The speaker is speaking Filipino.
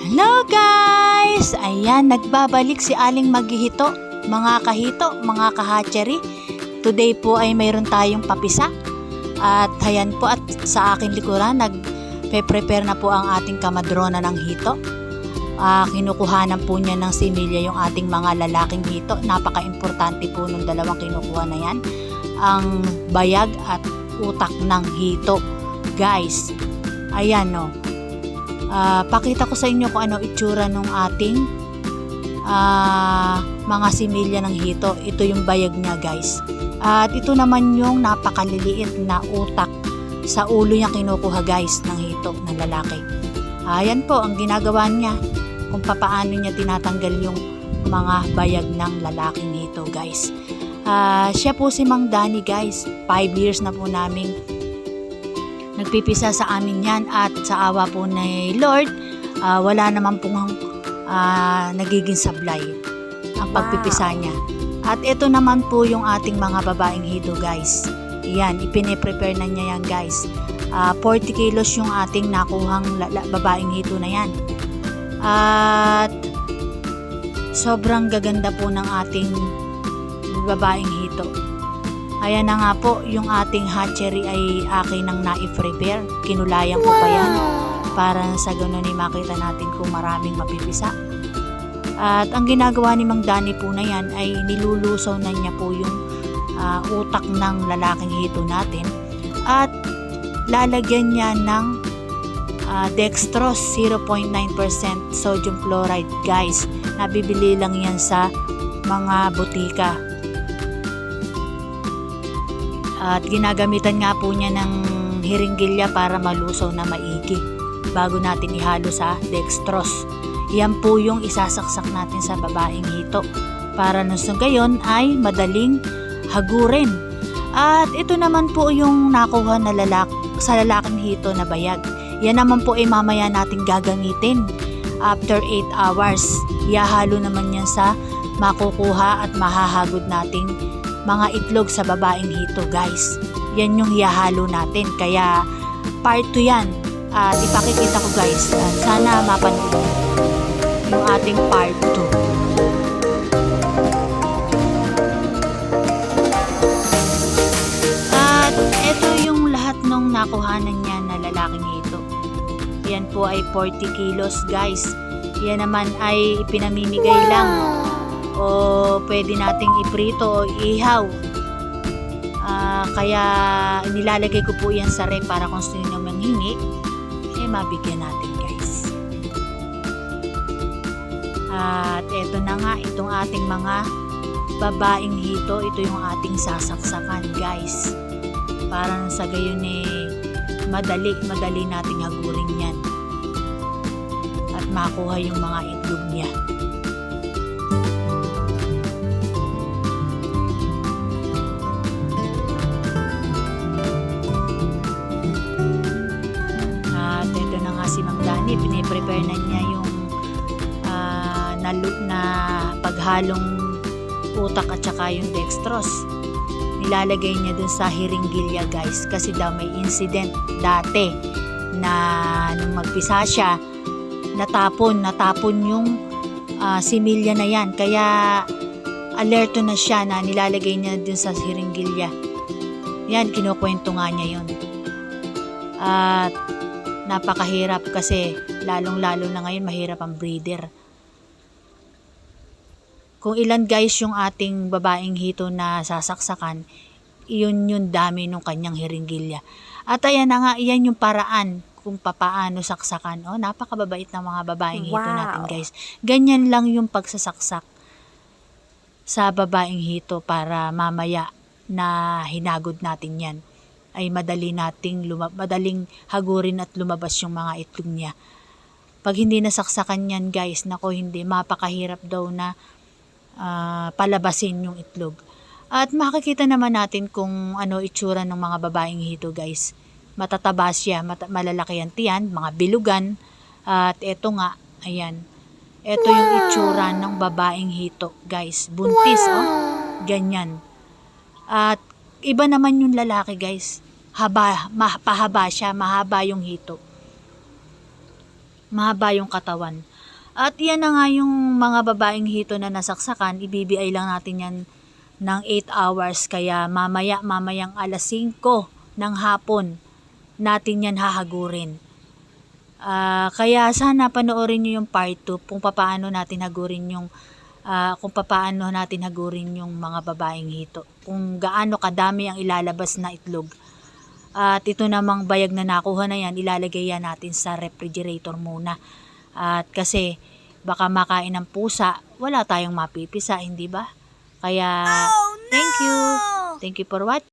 Hello guys! Ayan, nagbabalik si Aling Maghihito, mga kahito, mga kahatchery. Today po ay mayroon tayong papisa. At ayan po, at sa aking likuran, nagpe-prepare na po ang ating kamadrona ng hito. Kinukuhanan po niya ng similya yung ating mga lalaking hito. Napaka-importante po nung dalawang kinukuha na yan. Ang bayag at utak ng hito. Guys, ayan no. Pakita ko sa inyo kung ano itsura ng ating mga similya ng hito. Ito yung bayag niya guys. At ito naman yung napakaliliit na utak sa ulo niya kinukuha guys ng hito ng lalaki. Ayan po ang ginagawa niya kung papaano niya tinatanggal yung mga bayag ng lalaking hito guys. Siya po si Mang Danny guys. 5 years na po namin nagpipisa sa amin yan at sa awa po ni Lord, wala naman pong nagiging sablay ang pagpipisa niya. At ito naman po yung ating mga babaeng hito guys. Yan, ipine-prepare na niya yan guys. 40 kilos yung ating nakuhang babaeng hito na yan. At sobrang gaganda po ng ating babaeng hito. Ayan na nga po, yung ating hatchery ay akin nang na-prepare. Kinulayan ko pa yan para sa ganun ay makita natin kung maraming mapipisa. At ang ginagawa ni Mang Danny po na yan ay nilulusaw na niya po yung utak ng lalaking hito natin. At lalagyan niya ng dextrose 0.9% sodium chloride guys. Nabibili lang yan sa mga butika. At ginagamitan nga po niya ng hiringgilya para malusaw na maigi bago natin ihalo sa dextrose. Yan po yung isasaksak natin sa babaeng hito para nung gayon ay madaling hagurin. At ito naman po yung nakuha na sa lalaking hito na bayag. Yan naman po ay mamaya natin gagamitin after 8 hours. Ihahalo naman yan sa makukuha at mahahagod nating mga itlog sa babaeng hito guys. Yan yung hihalo natin. Kaya part 2 yan. At ipakikita ko guys. At sana mapanood yung ating part 2. At ito yung lahat ng nakuhanan niya na lalaking hito. Yan po ay 40 kilos guys. Yan naman ay ipinamimigay lang. O pwede nating iprito o ihaw. Kaya nilalagay ko po yan sa rep para kung sino manghingi mabigyan natin guys. At eto na nga itong ating mga babaeng hito. Ito yung ating sasaksakan guys para sa gayon madali nating hagurin yan at makuha yung mga itlog niya. Si Mang Danny, piniprepare na niya yung na paghalong utak at saka yung dextrose. Nilalagay niya dun sa hiringgilya guys kasi daw may incident dati na nung magpisa siya natapon yung similya na yan, kaya alerto na siya na nilalagay niya dun sa hiringgilya. Yan, kinukwento nga niya yun. At napakahirap kasi lalong-lalo na ngayon mahirap ang breeder. Kung ilan guys yung ating babaeng hito na sasaksakan, iyon yung dami ng kanyang hiringgilya. At ayan na nga, iyan yung paraan kung papaano saksakan. Napakababait ng mga babaeng hito natin guys. Ganyan lang yung pagsasaksak sa babaeng hito para mamaya na hinagod natin yan ay madaling hagurin at lumabas yung mga itlog niya. Pag hindi nasaksakan yan guys, nako hindi, mapakahirap daw na palabasin yung itlog. At makikita naman natin kung ano itsura ng mga babaeng hito guys. Matataba siya, malalaki yan tiyan, mga bilugan. At eto nga, ayan. Eto yung itsura ng babaeng hito guys. Buntis, ganyan. At iba naman yung lalaki guys. Pahaba siya, mahaba yung hito. Mahaba yung katawan. At yan na nga yung mga babaeng hito na nasaksakan, ibibigay lang natin yan ng 8 hours, kaya mamayang alas 5 ng hapon natin yan hahagurin. Kaya sana panoorin nyo yung part 2 kung paano natin hagurin yung mga babaeng hito, kung gaano kadami ang ilalabas na itlog. At ito namang bayag na nakuha na yan, ilalagay yan natin sa refrigerator muna. At kasi baka makain ng pusa, wala tayong mapipisa, hindi ba? Kaya thank you for watching.